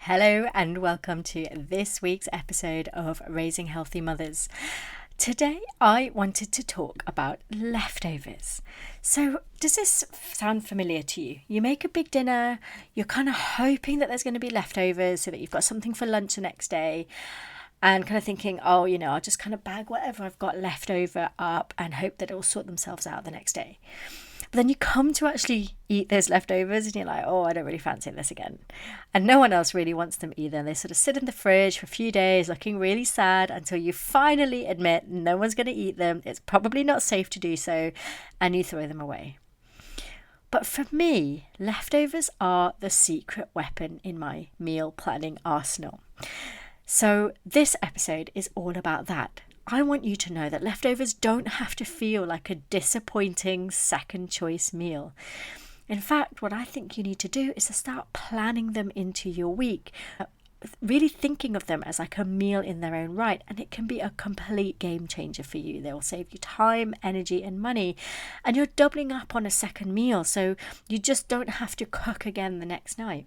Hello and welcome to this week's episode of Raising Healthy Mothers. Today I wanted to talk about leftovers. So does this sound familiar to you? You make a big dinner, you're kind of hoping that there's going to be leftovers so that you've got something for lunch the next day, and kind of thinking, I'll just kind of bag whatever I've got left over up and hope that it'll sort themselves out the next day. But then you come to actually eat those leftovers and you're like, I don't really fancy this again. And no one else really wants them either. And they sort of sit in the fridge for a few days looking really sad until you finally admit no one's going to eat them. It's probably not safe to do so, and you throw them away. But for me, leftovers are the secret weapon in my meal planning arsenal. So this episode is all about that. I want you to know that leftovers don't have to feel like a disappointing second choice meal. In fact, what I think you need to do is to start planning them into your week, really thinking of them as like a meal in their own right, and it can be a complete game changer for you. They will save you time, energy and money, and you're doubling up on a second meal, so you just don't have to cook again the next night.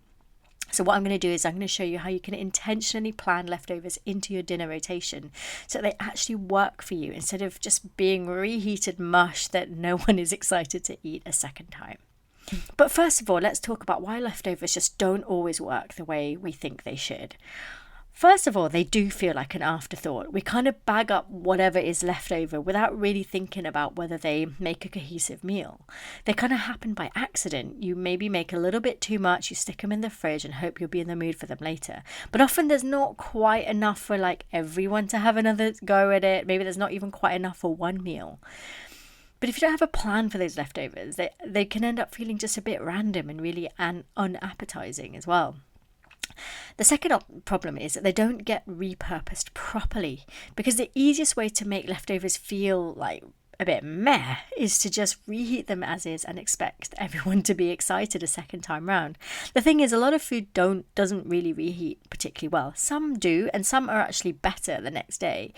So what I'm going to do is I'm going to show you how you can intentionally plan leftovers into your dinner rotation so they actually work for you instead of just being reheated mush that no one is excited to eat a second time. But first of all, let's talk about why leftovers just don't always work the way we think they should. First of all, they do feel like an afterthought. We kind of bag up whatever is left over without really thinking about whether they make a cohesive meal. They kind of happen by accident. You maybe make a little bit too much, you stick them in the fridge and hope you'll be in the mood for them later. But often there's not quite enough for like everyone to have another go at it. Maybe there's not even quite enough for one meal. But if you don't have a plan for those leftovers, they can end up feeling just a bit random and really unappetizing as well. The second problem is that they don't get repurposed properly, because the easiest way to make leftovers feel like a bit meh is to just reheat them as is and expect everyone to be excited a second time round. The thing is, a lot of food doesn't really reheat particularly well. Some do, and some are actually better the next day.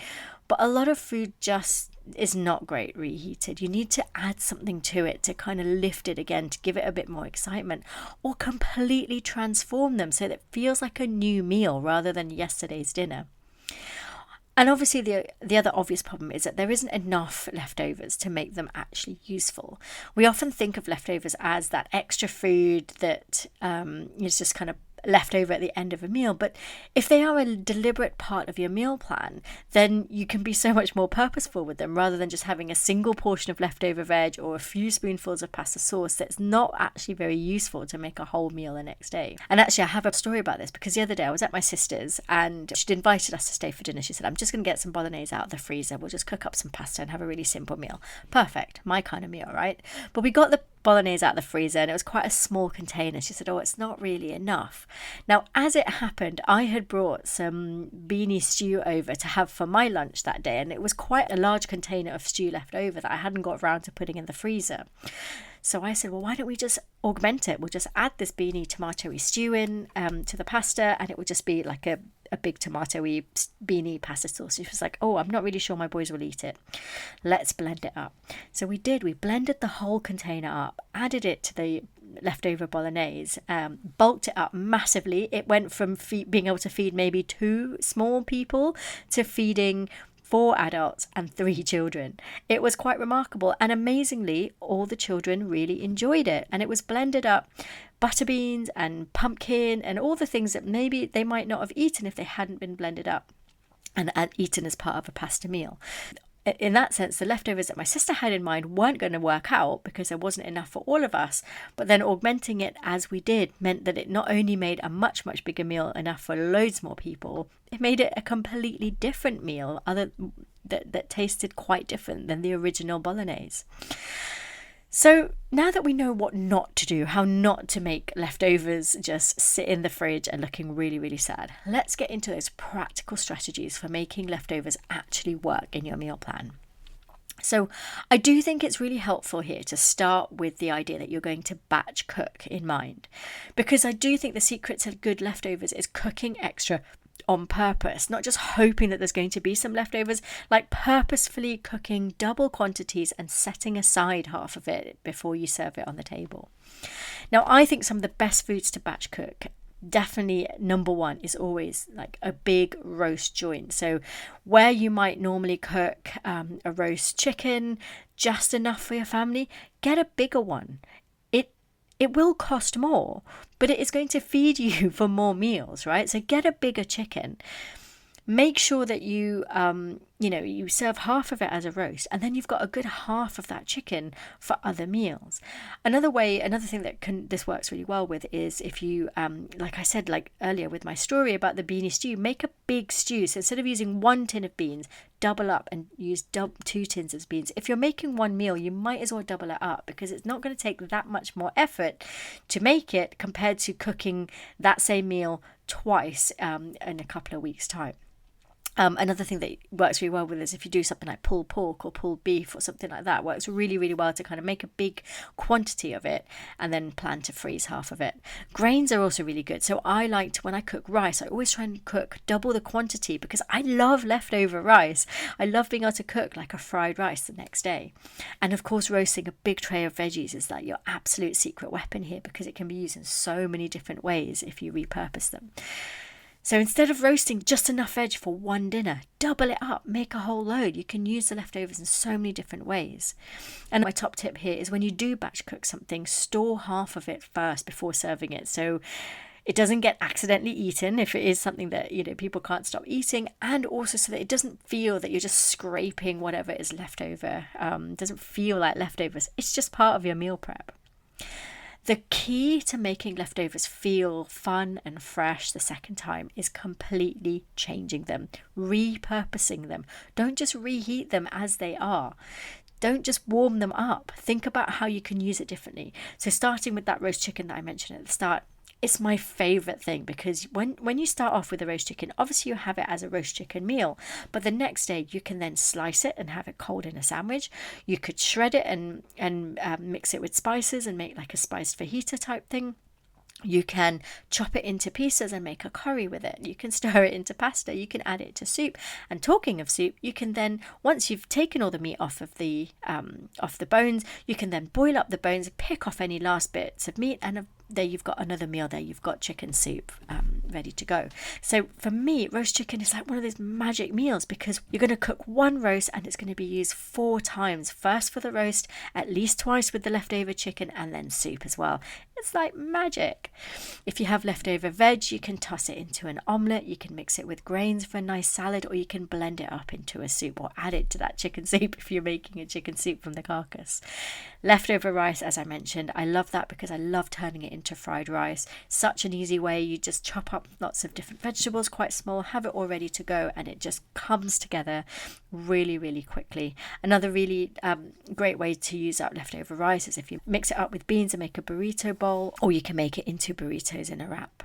But a lot of food just is not great reheated. You need to add something to it to kind of lift it again, to give it a bit more excitement, or completely transform them so that it feels like a new meal rather than yesterday's dinner. And obviously the other obvious problem is that there isn't enough leftovers to make them actually useful. We often think of leftovers as that extra food that is just kind of left over at the end of a meal, but if they are a deliberate part of your meal plan, then you can be so much more purposeful with them rather than just having a single portion of leftover veg or a few spoonfuls of pasta sauce that's not actually very useful to make a whole meal the next day. And actually I have a story about this, because the other day I was at my sister's and she'd invited us to stay for dinner. She said, I'm just going to get some bolognese out of the freezer, we'll just cook up some pasta and have a really simple meal. Perfect, my kind of meal, right? But we got the bolognese out of the freezer and it was quite a small container. She said, it's not really enough. Now, as it happened, I had brought some beanie stew over to have for my lunch that day, and it was quite a large container of stew left over that I hadn't got around to putting in the freezer. So I said, well, why don't we just augment it? We'll just add this beanie tomatoey stew in to the pasta, and it will just be like a big tomatoey beanie pasta sauce. She was like, I'm not really sure my boys will eat it. Let's blend it up. So we did. We blended the whole container up, added it to the leftover bolognese, bulked it up massively. It went from being able to feed maybe 2 small people to feeding 4 adults and 3 children. It was quite remarkable, and amazingly all the children really enjoyed it, and it was blended up butter beans and pumpkin and all the things that maybe they might not have eaten if they hadn't been blended up and eaten as part of a pasta meal. In that sense, the leftovers that my sister had in mind weren't going to work out because there wasn't enough for all of us, but then augmenting it as we did meant that it not only made a much, much bigger meal, enough for loads more people, it made it a completely different meal that tasted quite different than the original bolognese. So now that we know what not to do, how not to make leftovers just sit in the fridge and looking really, really sad, let's get into those practical strategies for making leftovers actually work in your meal plan. So I do think it's really helpful here to start with the idea that you're going to batch cook in mind, because I do think the secret to good leftovers is cooking extra on purpose, not just hoping that there's going to be some leftovers, like purposefully cooking double quantities and setting aside half of it before you serve it on the table. Now, I think some of the best foods to batch cook definitely number one is always like a big roast joint. So where you might normally cook a roast chicken, just enough for your family, get a bigger one. It will cost more, but it is going to feed you for more meals, right? So get a bigger chicken. Make sure that you serve half of it as a roast, and then you've got a good half of that chicken for other meals. Another thing that this works really well with is if you, like I said, like earlier with my story about the beanie stew, make a big stew. So instead of using 1 tin of beans, double up and use 2 tins of beans. If you're making one meal, you might as well double it up, because it's not going to take that much more effort to make it compared to cooking that same meal twice in a couple of weeks' time. Another thing that works really well with is if you do something like pulled pork or pulled beef or something like that, works really, really well to kind of make a big quantity of it and then plan to freeze half of it. Grains are also really good. So I like to, when I cook rice, I always try and cook double the quantity, because I love leftover rice. I love being able to cook like a fried rice the next day. And of course, roasting a big tray of veggies is like your absolute secret weapon here, because it can be used in so many different ways if you repurpose them. So instead of roasting just enough veg for one dinner, double it up, make a whole load. You can use the leftovers in so many different ways. And my top tip here is when you do batch cook something, store half of it first before serving it, so it doesn't get accidentally eaten if it is something that people can't stop eating, and also so that it doesn't feel that you're just scraping whatever is left over. It doesn't feel like leftovers. It's just part of your meal prep. The key to making leftovers feel fun and fresh the second time is completely changing them, repurposing them. Don't just reheat them as they are. Don't just warm them up. Think about how you can use it differently. So starting with that roast chicken that I mentioned at the start, it's my favorite thing, because when you start off with a roast chicken, obviously you have it as a roast chicken meal, but the next day you can then slice it and have it cold in a sandwich. You could shred it and mix it with spices and make like a spiced fajita type thing. You can chop it into pieces and make a curry with it. You can stir it into pasta. You can add it to soup. And talking of soup, you can then, once you've taken all the meat off the bones, you can then boil up the bones, pick off any last bits of meat, and there you've got another meal there. You've got chicken soup ready to go. So for me, roast chicken is like one of those magic meals, because you're going to cook one roast and it's going to be used 4 times. First for the roast, at least twice with the leftover chicken, and then soup as well. It's like magic. If you have leftover veg, you can toss it into an omelette. You can mix it with grains for a nice salad, or you can blend it up into a soup or add it to that chicken soup if you're making a chicken soup from the carcass. Leftover rice, as I mentioned, I love that because I love turning it into fried rice. Such an easy way. You just chop up lots of different vegetables, quite small, have it all ready to go, and it just comes together really, really quickly. Another really great way to use up leftover rice is if you mix it up with beans and make a burrito bowl, or you can make it into burritos in a wrap.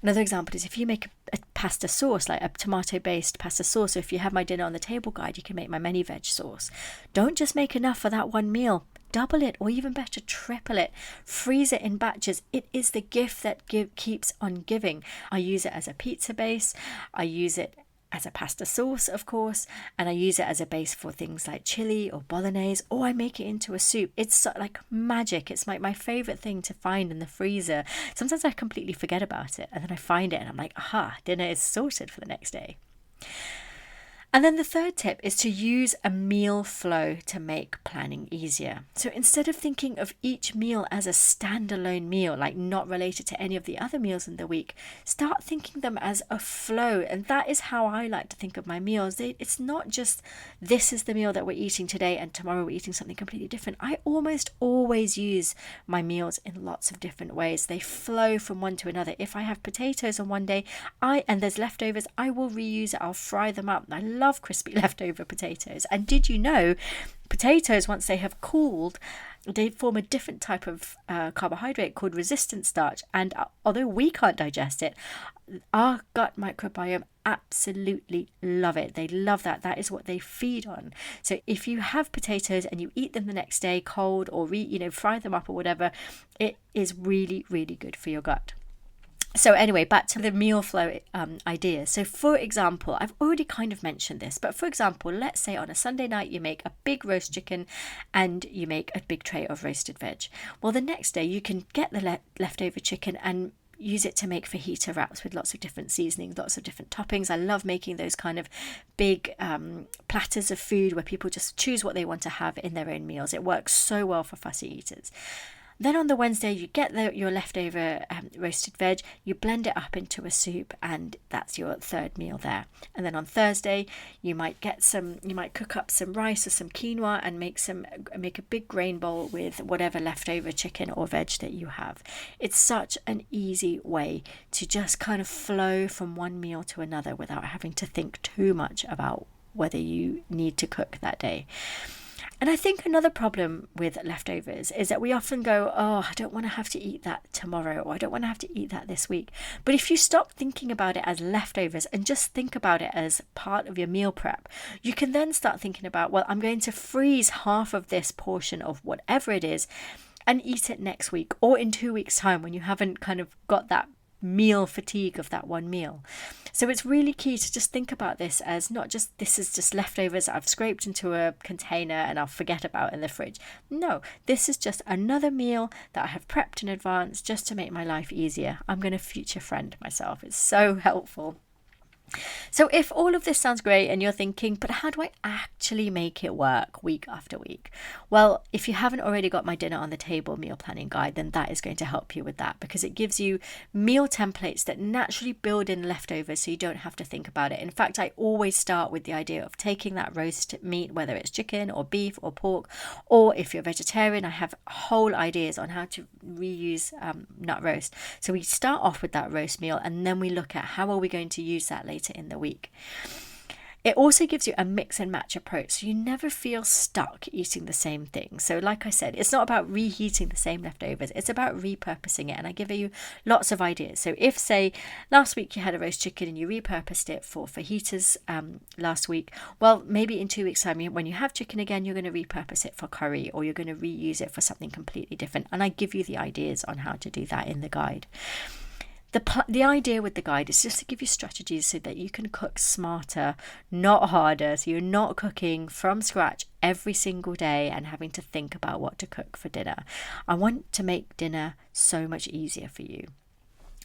Another example is if you make a pasta sauce, like a tomato-based pasta sauce. So if you have my dinner on the table guide, you can make my many veg sauce. Don't just make enough for that one meal. Double it, or even better, triple it. Freeze it in batches. It is the gift that keeps on giving. I use it as a pizza base. I use it as a pasta sauce, of course, and I use it as a base for things like chili or bolognese, or I make it into a soup. It's like magic. It's like my favorite thing to find in the freezer. Sometimes I completely forget about it, and then I find it and I'm like, aha, dinner is sorted for the next day. And then the third tip is to use a meal flow to make planning easier. So instead of thinking of each meal as a standalone meal, like not related to any of the other meals in the week, start thinking them as a flow. And that is how I like to think of my meals. It's not just this is the meal that we're eating today and tomorrow we're eating something completely different. I almost always use my meals in lots of different ways. They flow from one to another. If I have potatoes on one day and there's leftovers, I will reuse it. I'll fry them up. I love crispy leftover potatoes. And did you know potatoes, once they have cooled, they form a different type of carbohydrate called resistant starch, and although we can't digest it, our gut microbiome absolutely love it. They love that. That is what they feed on. So if you have potatoes and you eat them the next day cold, or fry them up or whatever, it is really, really good for your gut. So anyway, back to the meal flow idea. So for example, I've already kind of mentioned this, but for example, let's say on a Sunday night you make a big roast chicken and you make a big tray of roasted veg. Well, the next day you can get the leftover chicken and use it to make fajita wraps with lots of different seasonings, lots of different toppings. I love making those kind of big platters of food where people just choose what they want to have in their own meals. It works so well for fussy eaters. Then on the Wednesday, you get your leftover roasted veg, you blend it up into a soup, and that's your third meal there. And then on Thursday, you might cook up some rice or some quinoa and make a big grain bowl with whatever leftover chicken or veg that you have. It's such an easy way to just kind of flow from one meal to another without having to think too much about whether you need to cook that day. And I think another problem with leftovers is that we often go, oh, I don't want to have to eat that tomorrow, or I don't want to have to eat that this week. But if you stop thinking about it as leftovers and just think about it as part of your meal prep, you can then start thinking about, well, I'm going to freeze half of this portion of whatever it is and eat it next week or in 2 weeks' time when you haven't kind of got that meal fatigue of that one meal. So it's really key to just think about this as not just this is just leftovers I've scraped into a container and I'll forget about in the fridge. No, this is just another meal that I have prepped in advance just to make my life easier. I'm going to future friend myself. It's so helpful. So if all of this sounds great and you're thinking, but how do I actually make it work week after week? Well, if you haven't already got my dinner on the table meal planning guide, then that is going to help you with that, because it gives you meal templates that naturally build in leftovers so you don't have to think about it. In fact, I always start with the idea of taking that roast meat, whether it's chicken or beef or pork, or if you're vegetarian, I have whole ideas on how to reuse nut roast. So we start off with that roast meal and then we look at how are we going to use that later in the week. It also gives you a mix and match approach, so you never feel stuck eating the same thing. So like I said, it's not about reheating the same leftovers, it's about repurposing it, and I give you lots of ideas. So if, say, last week you had a roast chicken and you repurposed it for fajitas last week, well, maybe in 2 weeks' time, when you have chicken again, you're going to repurpose it for curry, or you're going to reuse it for something completely different, and I give you the ideas on how to do that in the guide. The idea with the guide is just to give you strategies so that you can cook smarter, not harder. So you're not cooking from scratch every single day and having to think about what to cook for dinner. I want to make dinner so much easier for you.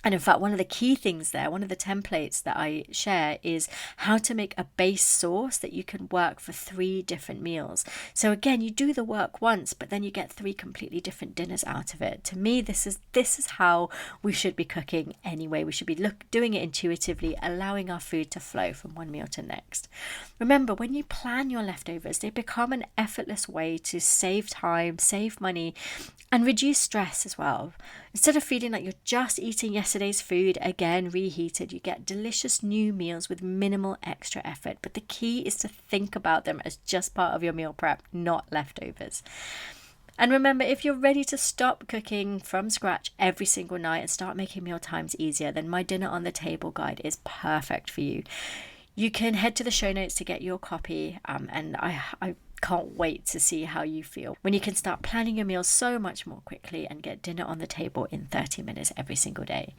And in fact, one of the key things there, one of the templates that I share is how to make a base sauce that you can work for 3 different meals. So again, you do the work once, but then you get 3 completely different dinners out of it. To me, this is how we should be cooking anyway. We should be doing it intuitively, allowing our food to flow from one meal to next. Remember, when you plan your leftovers, they become an effortless way to save time, save money, and reduce stress as well. Instead of feeling like you're just eating yesterday's food, again reheated, you get delicious new meals with minimal extra effort. But the key is to think about them as just part of your meal prep, not leftovers. And remember, if you're ready to stop cooking from scratch every single night and start making meal times easier, then my Dinner on the Table guide is perfect for you. You can head to the show notes to get your copy, and I can't wait to see how you feel when you can start planning your meals so much more quickly and get dinner on the table in 30 minutes every single day.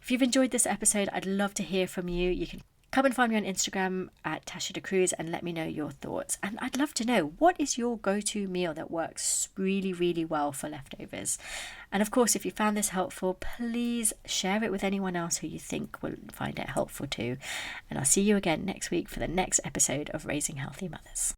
If you've enjoyed this episode, I'd love to hear from you. You can come and find me on Instagram at Tasha De Cruz and let me know your thoughts. And I'd love to know, what is your go-to meal that works really, really well for leftovers? And of course, if you found this helpful, please share it with anyone else who you think will find it helpful too. And I'll see you again next week for the next episode of Raising Healthy Mothers.